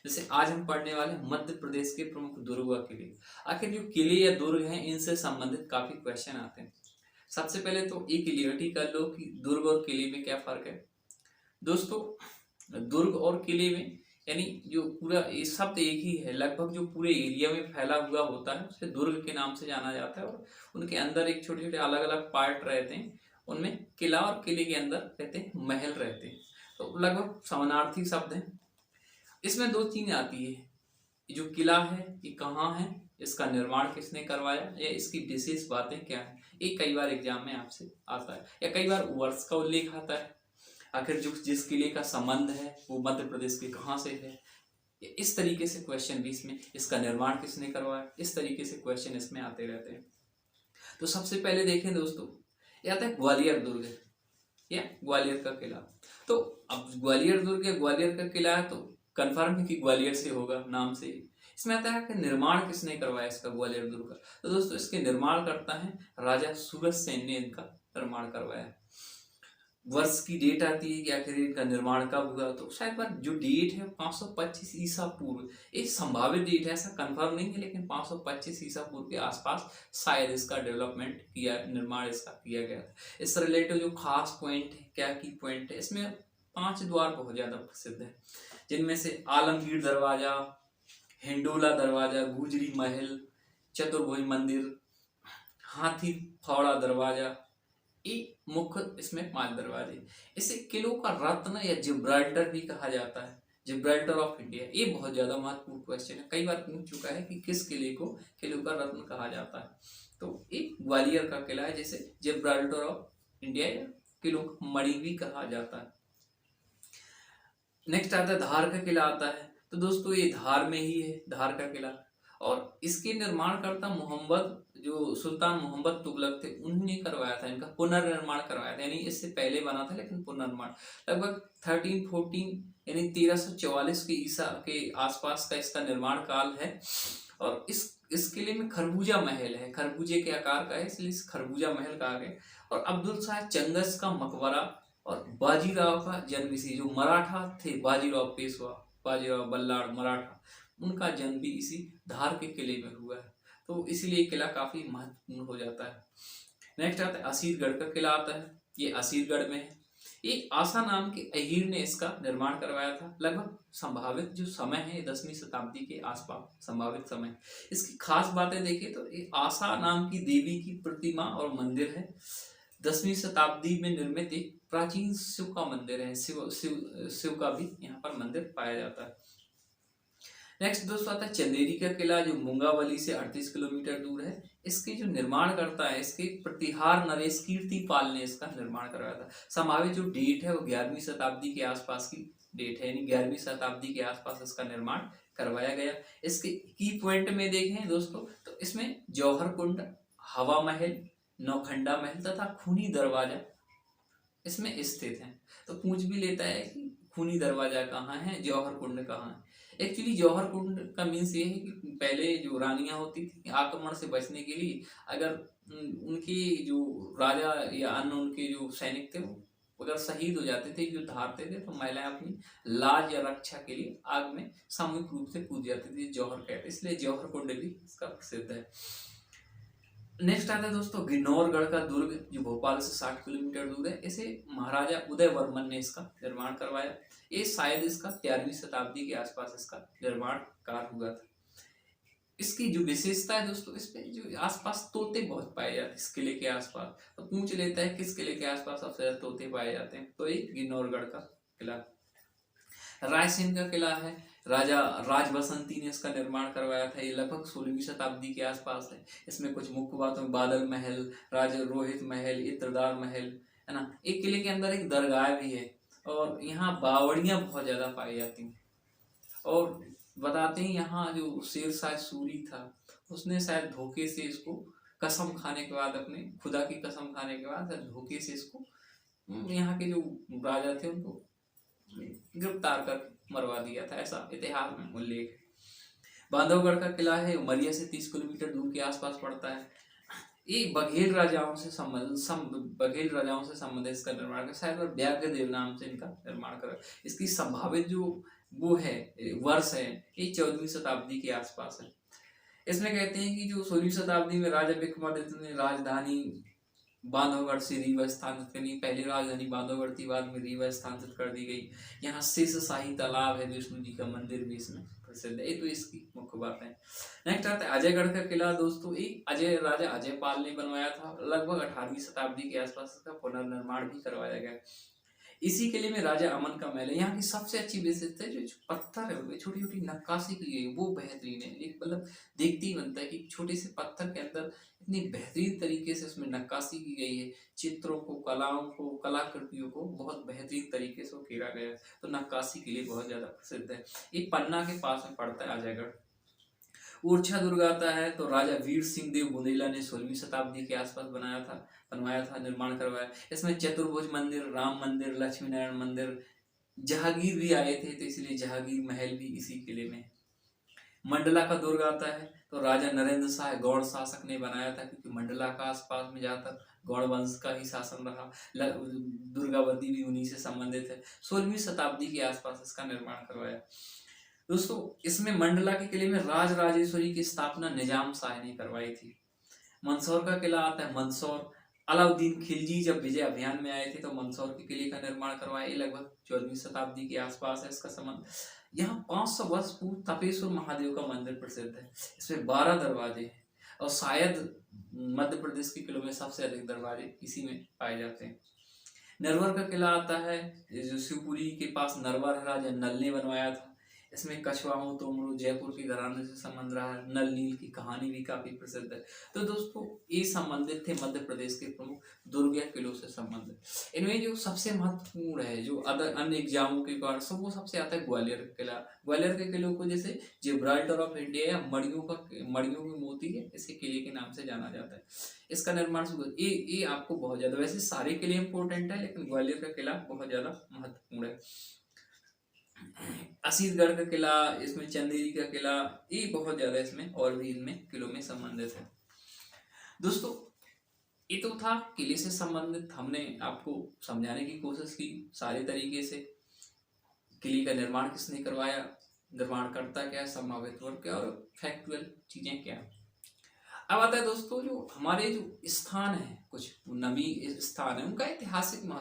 जैसे आज हम पढ़ने वाले हैं मध्य प्रदेश के प्रमुख दुर्ग व किले। आखिर जो किले या दुर्ग हैं इनसे संबंधित काफी क्वेश्चन आते हैं। सबसे पहले तो ये क्लियरिटी कर लो कि दुर्ग और किले में क्या फर्क है। दोस्तों, दुर्ग और किले में यानी जो पूरा ये शब्द एक ही है, लगभग जो पूरे एरिया में फैला हुआ होता है उसे दुर्ग के नाम से जाना जाता है। और उनके अंदर एक छोटे छोटे अलग अलग पार्ट रहते हैं, उनमें किला और किले के अंदर रहते हैं महल रहते हैं। तो लगभग समानार्थी शब्द हैं। इसमें दो चीजें आती है, ये जो किला है ये कहाँ है, इसका निर्माण किसने करवाया, या इसकी विशेष बातें क्या है। ये कई बार एग्जाम में आपसे आता है, या कई बार वर्ष का उल्लेख आता है। आखिर जो जिस किले का संबंध है वो मध्य प्रदेश के कहाँ से है, इस तरीके से क्वेश्चन भी इसमें, इसका निर्माण किसने करवाया, इस तरीके से क्वेश्चन इसमें आते रहते हैं। तो सबसे पहले देखें दोस्तों, ये आता है ग्वालियर दुर्ग या ग्वालियर का किला। तो अब ग्वालियर दुर्ग या ग्वालियर का किला है तो कंफर्म है कि ग्वालियर से होगा नाम से ही। इसमें आता है कि निर्माण किसने करवाया इसका, ग्वालियर दुर्ग का। तो दोस्तों इसके निर्माण करता है राजा सूरज सेन ने इनका निर्माण करवाया। वर्ष की डेट आती है कि आखिर इनका निर्माण कब हुआ, तो शायद बार जो डेट है 525 ईसा पूर्व, एक संभावित डेट है, ऐसा कंफर्म नहीं है, लेकिन 525 ईसा पूर्व के आसपास शायद इसका डेवलपमेंट किया, निर्माण इसका किया गया था। इससे रिलेटेड जो खास पॉइंट है, क्या की पॉइंट है, इसमें 5 द्वार बहुत ज्यादा प्रसिद्ध है, जिनमें से आलमगीर दरवाजा, हिंडोला दरवाजा, गुजरी महल, चतुर्भुज मंदिर, हाथी फौड़ा दरवाजा, ये मुख्य इसमें 5 दरवाजे। इसे किलों का रत्न या जिब्राल्टर भी कहा जाता है, जिब्राल्टर ऑफ इंडिया। ये बहुत ज्यादा महत्वपूर्ण क्वेश्चन है, कई बार पूछ चुका है कि किस किले को किलों का रत्न कहा जाता है। तो एक ग्वालियर का किला है जिसे जिब्राल्टर ऑफ इंडिया या किलों का मणि भी कहा जाता है। नेक्स्ट आता है धार का किला आता है। तो दोस्तों ये धार में ही है, धार का किला। और इसके निर्माणकर्ता मोहम्मद, जो सुल्तान मोहम्मद तुगलक थे, उन्होंने करवाया था, इनका पुनर्निर्माण करवाया था। यानी इससे पहले बना था लेकिन पुनर्निर्माण लगभग 1314 यानी 1344 के ईसा के आसपास का इसका निर्माण काल है। और इस किले में खरबूजा महल है, खरबूजे के आकार का है, इसलिए इस खरबूजा महल कहा गया। और अब्दुल शाह चंगस का मकबरा और बाजीराव का जन्म इसी, जो मराठा थे बाजीराव पेशवा, बाजीराव बल्लाड़ मराठा, उनका जन्म भी इसी धार के किले में हुआ है। तो इसलिए किला काफी महत्वपूर्ण हो जाता है। नेक्स्ट आता है असीरगढ़ का किला आता है, ये असीरगढ़ में है। ये आसा नाम के अहीर ने इसका निर्माण करवाया था। लगभग संभावित जो समय है 10वीं शताब्दी के आसपास संभावित समय। इसकी खास बातें देखें तो ये आसा नाम की देवी की प्रतिमा और मंदिर है। 10वीं शताब्दी में निर्मित एक प्राचीन शिव का मंदिर है, शिव का भी यहाँ पर मंदिर पाया जाता है। नेक्स्ट दोस्तों आता है चंदेरी का किला, जो मुंगावली से 38 किलोमीटर दूर है। इसके जो निर्माण करता है, इसके प्रतिहार नरेश कीर्ति पाल ने इसका निर्माण करवाया था। संभावित जो डेट है वो 11वीं शताब्दी के आसपास की डेट है, यानी 11वीं शताब्दी के आसपास इसका निर्माण करवाया गया। इसके की पॉइंट में देखें दोस्तों तो इसमें जौहर कुंड, हवा महल, नौखंडा महल तथा खूनी दरवाजा इसमें स्थित है। तो पूछ भी लेता है कि खूनी दरवाजा कहाँ है, जौहर कुंड कहाँ है। एक्चुअली जौहर कुंड का मीन्स ये है कि पहले जो रानियां होती थी आक्रमण से बचने के लिए, अगर उनके जो राजा या अन्य उनके जो सैनिक थे वो अगर शहीद हो जाते थे, युद्ध हारते थे, तो महिलाएं अपनी लाज या रक्षा के लिए आग में सामूहिक रूप से कूद जाती थी, जौहर कहते, इसलिए जौहर कुंड भी इसका प्रसिद्ध है। नेक्स्ट आता है दोस्तों गिन्नौरगढ़ का दुर्ग, जो भोपाल से 60 किलोमीटर दूर है। इसे महाराजा उदय वर्मन ने इसका निर्माण करवाया। ये शायद इसका 13वीं शताब्दी के आसपास इसका निर्माण कार्य हुआ था। इसकी जो विशेषता है दोस्तों, इसमें जो आसपास तोते बहुत पाए जाते हैं इस किले के आसपास। तो पूछ लेता है किस किले के आसपास सबसे ज्यादा तोते पाए जाते हैं, तो ये गिन्नौरगढ़ का किला। रायसेन का किला है, राजा राज बसंती ने इसका निर्माण करवाया था। ये लगभग 16वीं शताब्दी के आसपास है। इसमें कुछ मुख्य बातों में बादल महल, राजा रोहित महल, इत्रदार महल है ना। एक किले के अंदर एक दरगाह भी है और यहाँ बावड़ियां बहुत ज्यादा पाई जाती हैं। और बताते हैं यहाँ जो शेर शाह सूरी था, उसने शायद धोखे से इसको कसम खाने के बाद, अपने खुदा की कसम खाने के बाद धोखे से इसको यहाँ के जो राजा थे उनको गिरफ्तार कर मरवा दिया था, ऐसा इतिहास में उल्लेख है। बांधवगढ़ का किला है, उमरिया से 30 किलोमीटर दूर के आसपास पड़ता है। ये बघेल राजाओं से संबंधित इसका निर्माण कर, शायद व्याघ्रदेव नाम से इनका निर्माण करा। इसकी संभावित जो वो है वर्ष है ये 14वीं शताब्दी के आसपास है। इसमें कहते हैं कि जो 16वीं शताब्दी में राजा विक्रमादित्य ने राजधानी बांधवगढ़ से रीवा स्थानांतरित करनी, पहली राजधानी बांधवगढ़ थी, बाद में रीवा स्थानांतरित कर दी गई। यहाँ शेष शाही तालाब है, विष्णु जी का मंदिर भी इसमें प्रसिद्ध है। ये तो इसकी मुख्य बात है। नेक्स्ट आता है अजयगढ़ का किला। दोस्तों एक राजा अजयपाल ने बनवाया था, लगभग 18वीं शताब्दी के आसपास इसका पुनर्निर्माण भी करवाया गया। इसी किले में राजा अमन का महल है। यहाँ की सबसे अच्छी विशेषता है जो पत्थर है वो छोटी छोटी नक्काशी की गई वो बेहतरीन है। एक मतलब देखते ही बनता है कि छोटे से पत्थर के अंदर इतनी बेहतरीन तरीके से उसमें नक्काशी की गई है, चित्रों को, कलाओं को, कलाकृतियों को बहुत बेहतरीन तरीके से उकेरा गया है। तो नक्काशी के लिए बहुत ज्यादा प्रसिद्ध है। ये पन्ना के पास में पड़ता है अजयगढ़। ऊर्छा दुर्ग आता है तो राजा वीर सिंह देव बुंदेला ने 16वीं शताब्दी के आसपास बनवाया था, निर्माण करवाया। इसमें चतुर्भुज मंदिर, राम मंदिर, लक्ष्मी नारायण मंदिर, जहांगीर भी आए थे तो इसलिए जहांगीर महल भी इसी किले में है। मंडला का दुर्ग आता है तो राजा नरेंद्र शाह गौड़ शासक ने बनाया था, क्योंकि मंडला का आसपास में ज्यादातर गौड़ वंश का ही शासन रहा। दुर्गावती भी उन्हीं से संबंधित है। 16वीं शताब्दी के आसपास इसका निर्माण करवाया। दोस्तों इसमें मंडला के किले में राज राजेश्वरी की स्थापना निजाम शाह ने करवाई थी। मंदसौर का किला आता है, मंदसौर अलाउद्दीन खिलजी जब विजय अभियान में आए थे तो मंदसौर के किले का निर्माण करवाया। ये लगभग 14वीं शताब्दी के आसपास है इसका संबंध। यहाँ 500 वर्ष पूर्व तपेश्वर महादेव का मंदिर प्रसिद्ध है। इसमें 12 दरवाजे हैं और शायद मध्य प्रदेश के किलों में सबसे अधिक दरवाजे इसी में पाए जाते हैं। नरवर का किला आता है जो शिवपुरी के पास नरवर है, राजा नल ने बनवाया था। इसमें कछवाओं, तोमरों, जयपुर के घराने से संबंध रहा है। नल नील की कहानी भी काफी प्रसिद्ध है। तो दोस्तों ये संबंधित थे मध्य प्रदेश के प्रमुख दुर्ग या किलों से संबंधित। इनमें जो सबसे महत्वपूर्ण है जो अन्य एग्जामों के कारण सब वो सबसे आता है ग्वालियर का किला। ग्वालियर के किलों को जैसे जिब्राल्टर ऑफ इंडिया या मड़ियों की मोती है, इसे किले के नाम से जाना जाता है। इसका निर्माण ये आपको बहुत ज्यादा, वैसे सारे किले इंपोर्टेंट है लेकिन ग्वालियर का किला बहुत ज्यादा महत्वपूर्ण है। असीतगढ़ का किला, इसमें चंदेरी का किला, ये बहुत ज्यादा इसमें और भी इनमें किलों में संबंधित है। दोस्तों ये तो था किले से संबंधित, हमने आपको समझाने की कोशिश की सारे तरीके से। किले का निर्माण किसने करवाया, निर्माण करता क्या है, संभावित वर्ग क्या और फैक्चुअल चीजें क्या। अब आता है दोस्तों जो हमारे जो स्थान है, कुछ नवी स्थान है, उनका ऐतिहासिक महत्व।